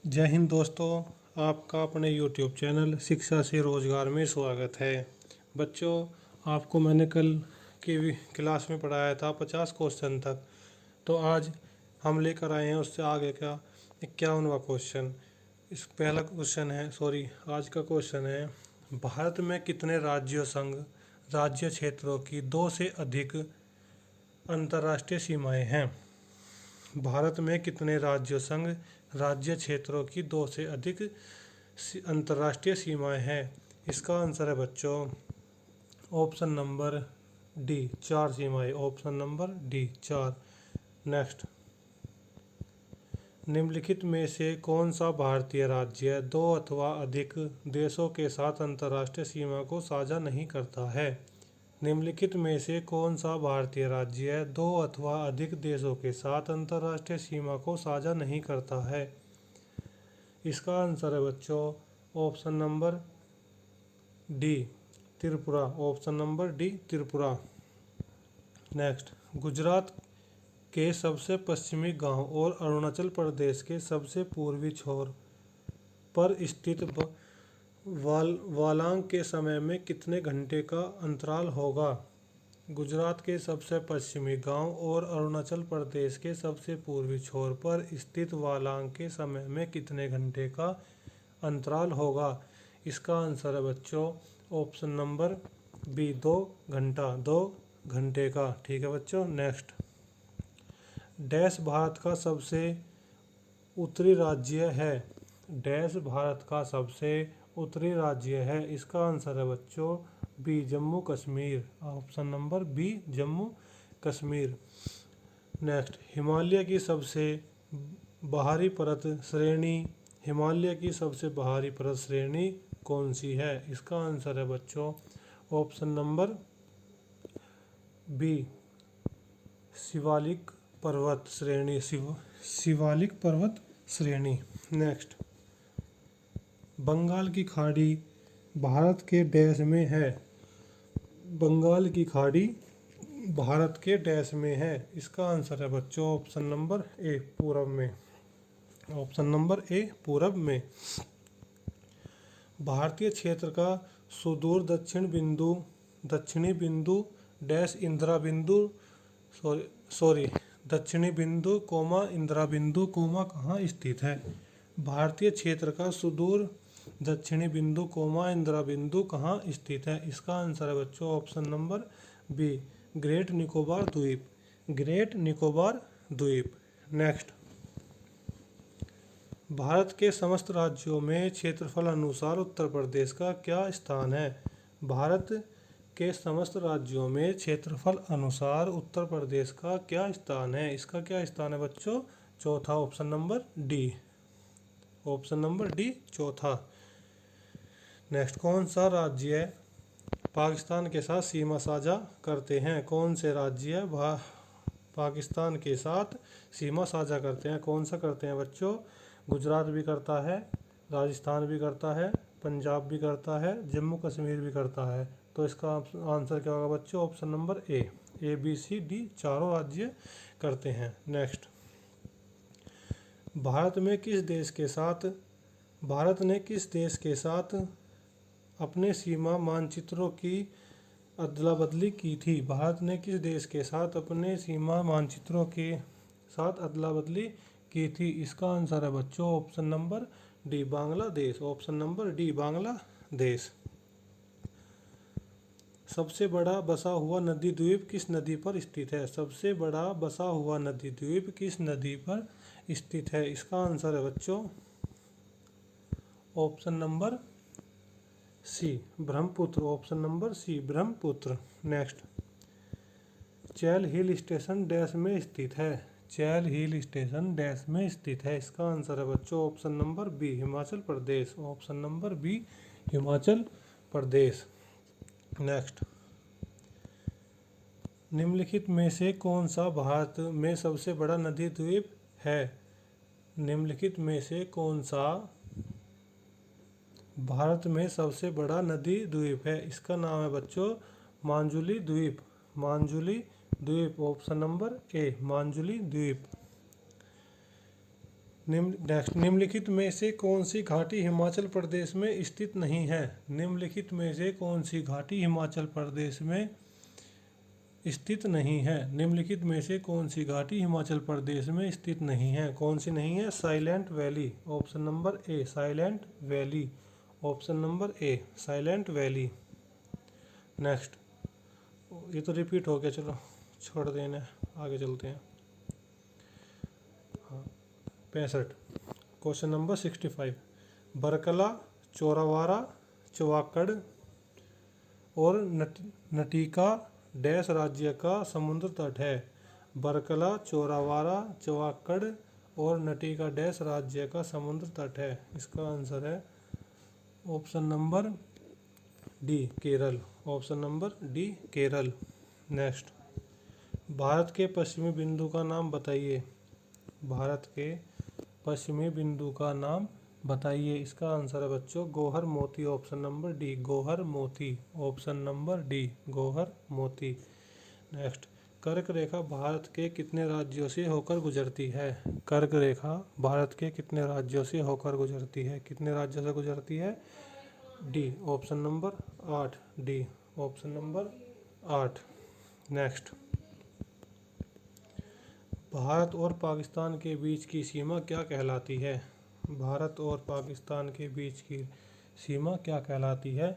जय हिंद दोस्तों। आपका अपने YouTube चैनल शिक्षा से रोजगार में स्वागत है। बच्चों, आपको मैंने कल की क्लास में पढ़ाया था 50 क्वेश्चन तक। तो आज हम लेकर आए हैं उससे आगे का 51वां क्वेश्चन। इस पहला क्वेश्चन है आज का क्वेश्चन है, भारत में कितने राज्यों संघ राज्य क्षेत्रों की 2 से अधिक अंतर्राष्ट्रीय सीमाएं हैं। भारत में कितने राज्यों संघ राज्य क्षेत्रों की 2 से अधिक अंतर्राष्ट्रीय सीमाएं हैं। इसका आंसर है बच्चों ऑप्शन नंबर डी, 4 सीमाएं। Option number D, 4। नेक्स्ट, निम्नलिखित में से कौन सा भारतीय राज्य 2 अथवा अधिक देशों के साथ अंतर्राष्ट्रीय सीमा को साझा नहीं करता है। निम्नलिखित में से कौन सा भारतीय राज्य 2 अथवा अधिक देशों के साथ अंतर्राष्ट्रीय सीमा को साझा नहीं करता है। इसका आंसर है बच्चों option number D, Tripura. Option number D, Tripura. Next, Gujarat के सबसे पश्चिमी गांव और अरुणाचल प्रदेश के सबसे पूर्वी छोर पर स्थित वालांग के समय में कितने घंटे का अंतराल होगा। गुजरात के सबसे पश्चिमी गांव और अरुणाचल प्रदेश के सबसे पूर्वी छोर पर स्थित वालांग के समय में कितने घंटे का अंतराल होगा। इसका आंसर है बच्चों ऑप्शन नंबर बी, 2 घंटे का। ठीक है बच्चों। नेक्स्ट, डैश भारत का सबसे उत्तरी राज्य है। डैश भारत का सबसे उत्तरी राज्य है। इसका आंसर है बच्चों B, Jammu Kashmir. Option number B, Jammu Kashmir. Next, Himalaya की सबसे बाहरी परत श्रेणी हिमालय की सबसे बाहरी परत श्रेणी कौन सी है। इसका आंसर है बच्चों ऑप्शन नंबर बी, शिवालिक पर्वत श्रेणी। शिवालिक पर्वत श्रेणी। नेक्स्ट, बंगाल की खाड़ी भारत के डैश में है। बंगाल की खाड़ी भारत के डैश में है। इसका आंसर है बच्चों ऑप्शन नंबर ए, पूरब में। ऑप्शन नंबर ए, पूरब में। भारतीय क्षेत्र का सुदूर दक्षिणी बिंदु डैश इंदिरा बिंदु दक्षिणी बिंदु इंदिरा बिंदु कहाँ स्थित है। भारतीय क्षेत्र का सुदूर दक्षिणी बिंदु इंदिरा बिंदु कहाँ स्थित है। इसका आंसर है बच्चों option number B, great Nicobar द्वीप। ग्रेट निकोबार द्वीप। नेक्स्ट, भारत के समस्त राज्यों में क्षेत्रफल अनुसार उत्तर प्रदेश का क्या स्थान है। भारत के समस्त राज्यों में क्षेत्रफल अनुसार उत्तर प्रदेश का क्या स्थान है। इसका क्या स्थान है बच्चों, चौथा। Option number D. Option number D, चौथा। नेक्स्ट, कौन सा राज्य पाकिस्तान के साथ सीमा साझा करते हैं। कौन से राज्य पाकिस्तान के साथ सीमा साझा करते हैं। कौन सा करते हैं बच्चों, गुजरात भी करता है, राजस्थान भी करता है, पंजाब भी करता है, जम्मू कश्मीर भी करता है। तो इसका आंसर क्या होगा बच्चों option number A, B, C, D, चारों राज्य करते हैं। नेक्स्ट, भारत ने किस देश के साथ अपने सीमा मानचित्रों की अदला बदली की थी। भारत ने किस देश के साथ अपने सीमा मानचित्रों के साथ अदला बदली की थी। इसका आंसर है बच्चों option number D, Bangladesh. Option number D, Bangladesh. सबसे बड़ा बसा हुआ नदी द्वीप किस नदी पर स्थित है। सबसे बड़ा बसा हुआ नदी द्वीप किस नदी पर स्थित है। इसका आंसर है बच्चों option number C, Brahmaputra. Option number C, Brahmaputra. Next, Chail hill station dash में स्थित है। चैल हिल स्टेशन डैश में स्थित है। इसका आंसर है बच्चों option number B, Himachal Pradesh. Option number B, Himachal Pradesh. Next, निम्नलिखित में से कौन सा भारत में सबसे बड़ा नदी द्वीप है। निम्नलिखित में से कौन सा भारत में सबसे बड़ा नदी द्वीप है। इसका नाम है बच्चों मांजुली द्वीप। मांजुली द्वीप। ऑप्शन नंबर ए, मांजुली द्वीप। निम्नलिखित में से कौन सी घाटी हिमाचल प्रदेश में स्थित नहीं है? निम्नलिखित में से कौन सी घाटी हिमाचल प्रदेश में स्थित नहीं है? निम्नलिखित में से कौन सी घाटी हिमाचल प्रदेश में स्थित नहीं है? कौन सी नहीं है? साइलेंट वैली, ऑप्शन नंबर ए साइलेंट वैली, ऑप्शन नंबर ए साइलेंट वैली। नेक्स्ट, ये तो रिपीट हो गया, चलो छोड़ देना, आगे चलते हैं। 65, क्वेश्चन नंबर 65, बरकला, चोरावारा, चवाकड़ और नटिका डैश राज्य का समुद्र तट है? बरकला, चोरावारा, चवाकड़ और नटिका डैश राज्य का समुद्र तट है? इसका आंसर है option number D Kerala, option number D Kerala. Next, Bharat के पश्चिमी बिंदु का नाम बताइए। भारत के पश्चिमी बिंदु का नाम बताइए। इसका आंसर है बच्चों गौहर मोती, ऑप्शन नंबर डी गौहर मोती, ऑप्शन नंबर डी गौहर मोती। नेक्स्ट, कर्क रेखा भारत के कितने राज्यों से होकर गुजरती है? कर्क रेखा भारत के कितने राज्यों से होकर गुजरती है? कितने राज्यों से गुजरती है? D, option number 8, D, option number 8। Next, Bharat और पाकिस्तान के बीच की सीमा क्या कहलाती है? भारत और पाकिस्तान के बीच की सीमा क्या कहलाती है?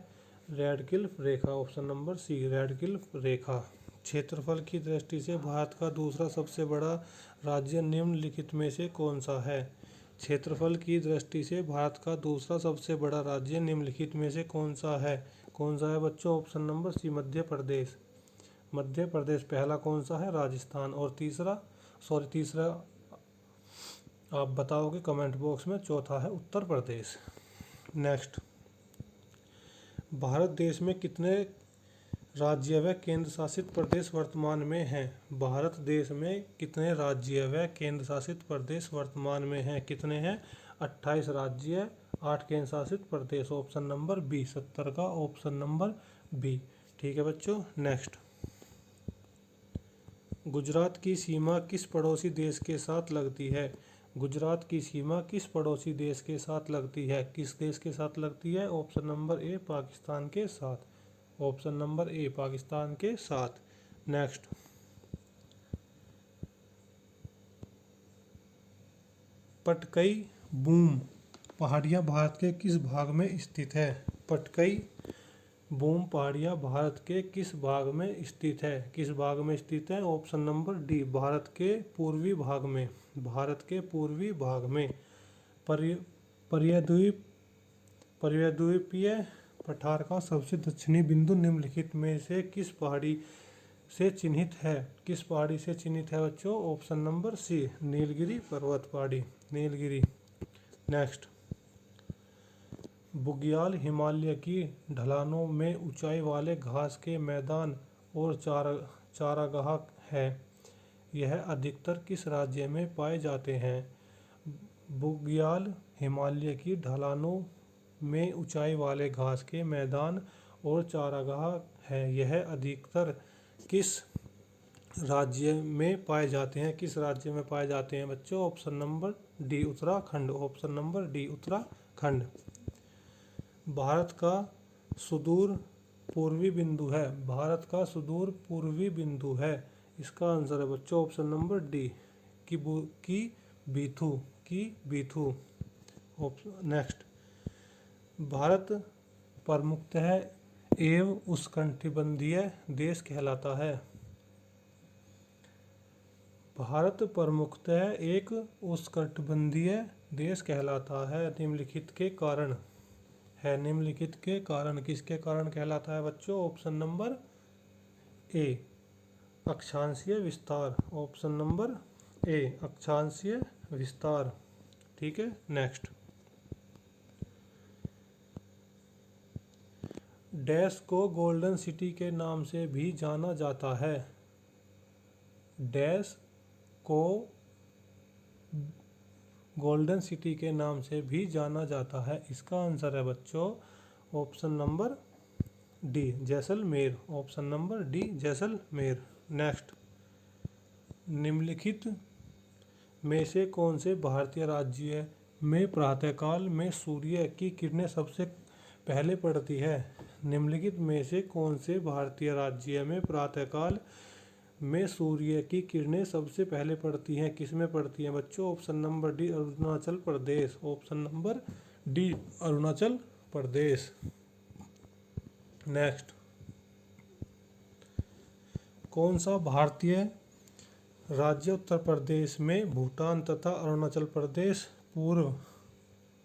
रेडक्लिफ रेखा, ऑप्शन नंबर सी रेडक्लिफ रेखा। क्षेत्रफल की दृष्टि से भारत का दूसरा सबसे बड़ा राज्य निम्नलिखित में से कौन सा है? क्षेत्रफल की दृष्टि से भारत का दूसरा सबसे बड़ा राज्य निम्नलिखित में से कौन सा है? कौन सा है बच्चों? ऑप्शन नंबर सी मध्य प्रदेश। मध्य प्रदेश पहला कौन सा है? राजस्थान। और तीसरा आप बताओगे कमेंट बॉक्स में, चौथा है उत्तर प्रदेश। नेक्स्ट, भारत देश में कितने राज्य व केंद्र शासित प्रदेश वर्तमान में हैं? भारत देश में कितने राज्य व केंद्र शासित प्रदेश वर्तमान में हैं? कितने हैं? 28 राज्य, 8 केंद्र शासित प्रदेश, ऑप्शन नंबर बी 70 का ऑप्शन नंबर बी। ठीक है बच्चों। नेक्स्ट, गुजरात की सीमा किस पड़ोसी देश के साथ लगती है? गुजरात की सीमा किस पड़ोसी देश के साथ लगती है? किस देश के साथ लगती है? ऑप्शन नंबर ए पाकिस्तान के साथ, ऑप्शन नंबर ए पाकिस्तान के साथ। नेक्स्ट, पटकई बूम पहाड़ियाँ भारत के किस भाग में स्थित है? पटकई बूम पहाड़ियाँ भारत के किस भाग में स्थित है? किस भाग में स्थित है? ऑप्शन नंबर डी भारत के पूर्वी भाग में, भारत के पूर्वी भाग में। पर्याद्वीपीय पठार का सबसे दक्षिणी बिंदु निम्नलिखित में से किस पहाड़ी से चिन्हित है? किस पहाड़ी से चिन्हित है बच्चों? ऑप्शन नंबर सी नीलगिरी पर्वत पहाड़ी, नीलगिरी। नेक्स्ट, बुग्याल हिमालय की ढलानों में ऊंचाई वाले घास के मैदान और चारागाह है। यह अधिकतर किस राज्य में पाए जाते हैं? बुग्याल हिमालय की ढलानों में ऊंचाई वाले घास के मैदान और चारागाह है। यह अधिकतर किस राज्य में पाए जाते हैं? किस राज्य में पाए जाते हैं बच्चों? Option number D Uttarakhand, option number D Uttarakhand. Bharat का सुदूर पूर्वी बिंदु है। भारत का सुदूर पूर्वी बिंदु है। इसका आंसर है बच्चों ऑप्शन नंबर डी की बीथू। नेक्स्ट, भारत प्रमुखतः एवं उष्णकटिबंधीय देश कहलाता है। भारत प्रमुखतः एक उष्णकटिबंधीय देश कहलाता है निम्नलिखित के कारण है। निम्नलिखित के कारण किसके कारण कहलाता है बच्चों? ऑप्शन नंबर ए अक्षांशीय विस्तार, ऑप्शन नंबर ए अक्षांशीय विस्तार। ठीक है। नेक्स्ट, डैश को गोल्डन सिटी के नाम से भी जाना जाता है। डैश को गोल्डन सिटी के नाम से भी जाना जाता है। इसका आंसर है बच्चों option number D Jaisalmer, option number D Jaisalmer. Next, निम्नलिखित में से कौन से भारतीय राज्य में प्रातःकाल में सूर्य की किरणें सबसे पहले पड़ती है? निम्नलिखित में से कौन से भारतीय राज्य में प्रातःकाल में सूर्य की किरणें सबसे पहले पड़ती हैं? किस में पड़ती हैं बच्चों? Option number D Arunachal Pradesh. Option number D Arunachal Pradesh. Next, कौन सा भारतीय राज्य उत्तर प्रदेश में भूटान तथा अरुणाचल प्रदेश पूर्व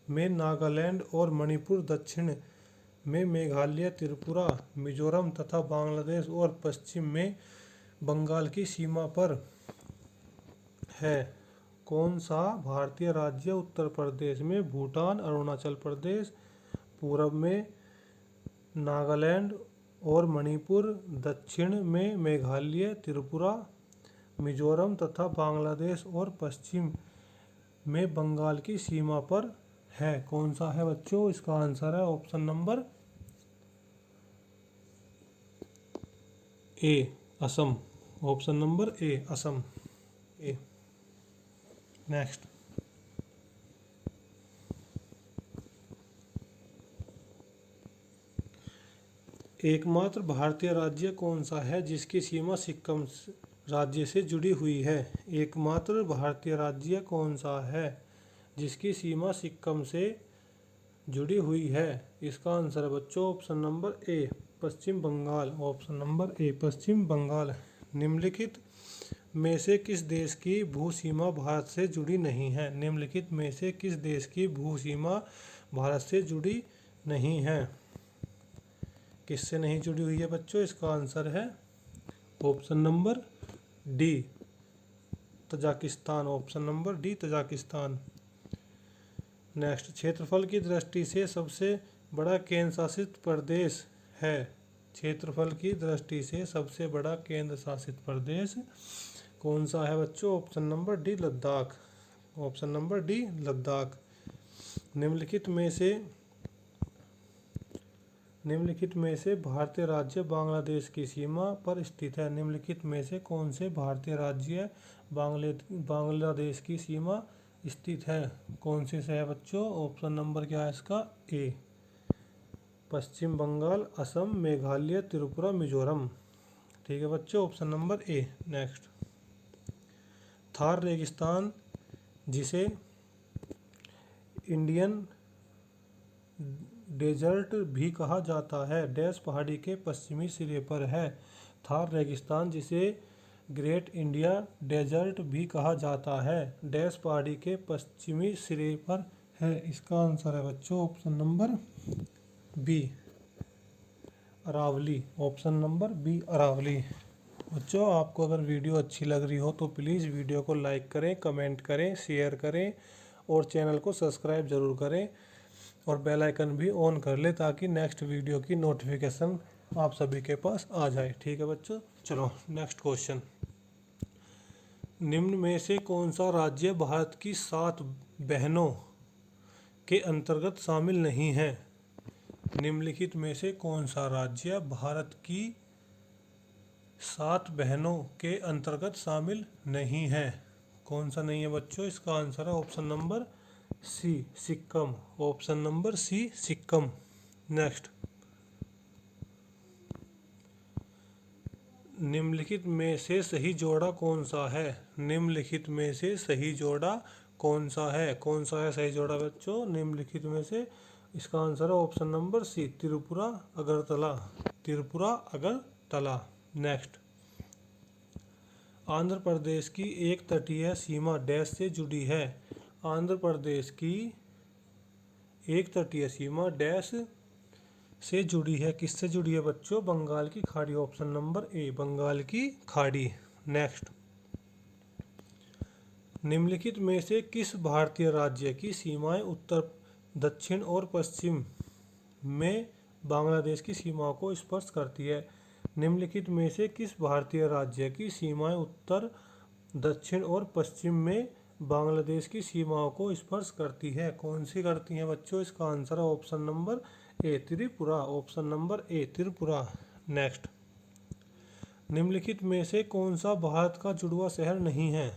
में नागालैंड और मणिपुर, दक्षिण में मेघालय, त्रिपुरा, मिजोरम तथा बांग्लादेश और पश्चिम में बंगाल की सीमा पर है? कौन सा भारतीय राज्य उत्तर प्रदेश में भूटान, अरुणाचल प्रदेश, पूर्व में नागालैंड और मणिपुर, दक्षिण में मेघालय, त्रिपुरा, मिजोरम तथा बांग्लादेश और पश्चिम में बंगाल की सीमा पर है? कौन सा है बच्चों? इसका आंसर है ऑप्शन नंबर ए, असम। ऑप्शन नंबर ए, असम। ए। नेक्स्ट, एकमात्र भारतीय राज्य कौन सा है जिसकी सीमा सिक्किम राज्य से जुड़ी हुई है? एकमात्र भारतीय राज्य कौन सा है जिसकी सीमा सिक्किम से जुड़ी हुई है? इसका आंसर है बच्चों option number A, Paschim Bangal. Option number A, Paschim Bangal. निम्नलिखित में से किस देश की भू सीमा भारत से जुड़ी नहीं है? निम्नलिखित में से किस देश की भू सीमा भारत से जुड़ी नहीं है? किससे नहीं जुड़ी हुई है बच्चों? इसका आंसर है option number D, Tajikistan. Option number D, Tajikistan. Next, क्षेत्रफल की दृष्टि से सबसे बड़ा केंद्र शासित प्रदेश है? क्षेत्रफल की दृष्टि से सबसे बड़ा केंद्र शासित प्रदेश कौन सा है बच्चों? Option number D, Ladakh. Option number D, Ladakh. निम्नलिखित में से भारतीय राज्य बांग्लादेश की सीमा पर स्थित है? निम्नलिखित में से कौन से भारतीय राज्य बांग्लादेश की सीमा स्थित है? कौन से है बच्चों? ऑप्शन नंबर क्या है इसका? ए, पश्चिम बंगाल, असम, मेघालय, त्रिपुरा, मिजोरम। ठीक है बच्चों, ऑप्शन नंबर ए। नेक्स्ट, थार रेगिस्तान जिसे इंडियन डेजर्ट भी कहा जाता है, डैश पहाड़ी के पश्चिमी सिरे पर है? थार रेगिस्तान जिसे ग्रेट इंडिया डेजर्ट भी कहा जाता है, डैश पहाड़ी के पश्चिमी सिरे पर है? इसका आंसर है बच्चों option number B, Aravalli. Option number B, Aravalli. बच्चों, आपको अगर वीडियो अच्छी लग रही हो तो प्लीज़ वीडियो को लाइक करें, कमेंट करें, शेयर करें और चैनल को सब्सक्राइब ज़रूर करें और बेल आइकन भी ऑन कर ले ताकि नेक्स्ट वीडियो की नोटिफिकेशन आप सभी के पास आ जाए। ठीक है बच्चों, चलो नेक्स्ट क्वेश्चन। निम्न में से कौन सा राज्य भारत की 7 बहनों के अंतर्गत शामिल नहीं है? निम्नलिखित में से कौन सा राज्य भारत की 7 बहनों के अंतर्गत शामिल नहीं है? कौन सा नहीं है बच्चों? इसका आंसर है option number C, Sikkim. Option number C, Sikkim. Next, निम्नलिखित में से सही जोड़ा कौन सा है? निम्नलिखित में से सही जोड़ा कौन सा है? कौन सा है सही जोड़ा बच्चों निम्नलिखित में से? इसका आंसर है option number C, Tripura, Agartala. Tripura, Agartala. Next, Andhra Pradesh की एक तटीय सीमा डैश से जुड़ी है? आंध्र प्रदेश की एक तटीय सीमा डैश से जुड़ी है? किससे जुड़ी है बच्चों? बंगाल की खाड़ी। ऑप्शन नंबर ए, बंगाल की खाड़ी। नेक्स्ट, निम्नलिखित में से किस भारतीय राज्य की सीमाएं उत्तर, दक्षिण और पश्चिम में बांग्लादेश की सीमाओं को स्पर्श करती है? निम्नलिखित में से किस भारतीय राज्य की सीमाएं उत्तर, दक्षिण और पश्चिम में बांग्लादेश की सीमाओं को स्पर्श करती है? कौन सी करती हैं बच्चों? इसका आंसर है ऑप्शन नंबर ए, त्रिपुरा। ऑप्शन नंबर ए, त्रिपुरा। नेक्स्ट, निम्नलिखित में से कौन सा भारत का जुड़वा शहर नहीं है?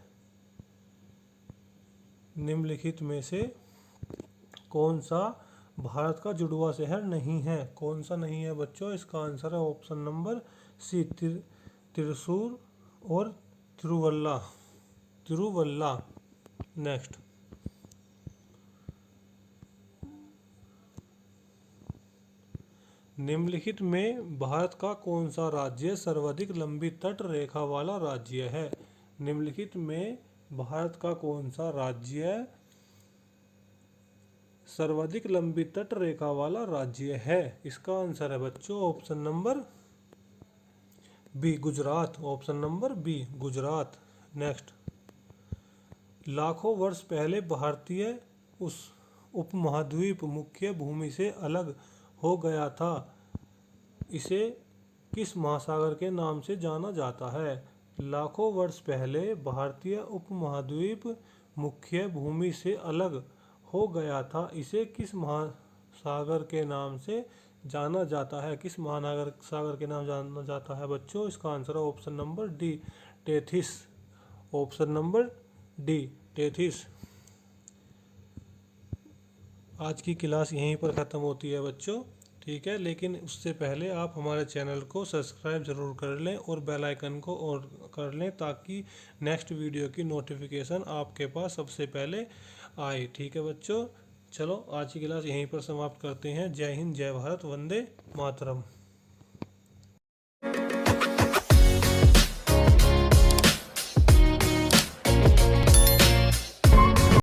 निम्नलिखित में से कौन सा भारत का जुड़वा शहर नहीं है? कौन सा नहीं है बच्चों? इसका आंसर है ऑप्शन नंबर सी, त्रिशूर और तिरुवल्ला। नेक्स्ट, निम्नलिखित में भारत का कौन सा राज्य सर्वाधिक लंबी तट रेखा वाला राज्य है? निम्नलिखित में भारत का कौन सा राज्य सर्वाधिक लंबी तट रेखा वाला राज्य है? इसका आंसर है बच्चों option number B, Gujarat. Option number B, Gujarat. Next, लाखों वर्ष पहले भारतीय उस उपमहाद्वीप मुख्य भूमि से अलग हो गया था, इसे किस महासागर के नाम से जाना जाता है? लाखों वर्ष पहले भारतीय उपमहाद्वीप मुख्य भूमि से अलग हो गया था, इसे किस महासागर के नाम से जाना जाता है? किस महासागर सागर के नाम जाना जाता है बच्चों? इसका आंसर है option number D, Tethys. Option number D, Tethys. आज की क्लास यहीं पर ख़त्म होती है बच्चों, ठीक है, लेकिन उससे पहले आप हमारे चैनल को सब्सक्राइब ज़रूर कर लें और बेल आइकन को ऑन कर लें, ताकि नेक्स्ट वीडियो की नोटिफिकेशन आपके पास सबसे पहले आए, ठीक है बच्चों। चलो आज की क्लास यहीं पर समाप्त करते हैं। जय हिंद, जय भारत, वंदे मातरम।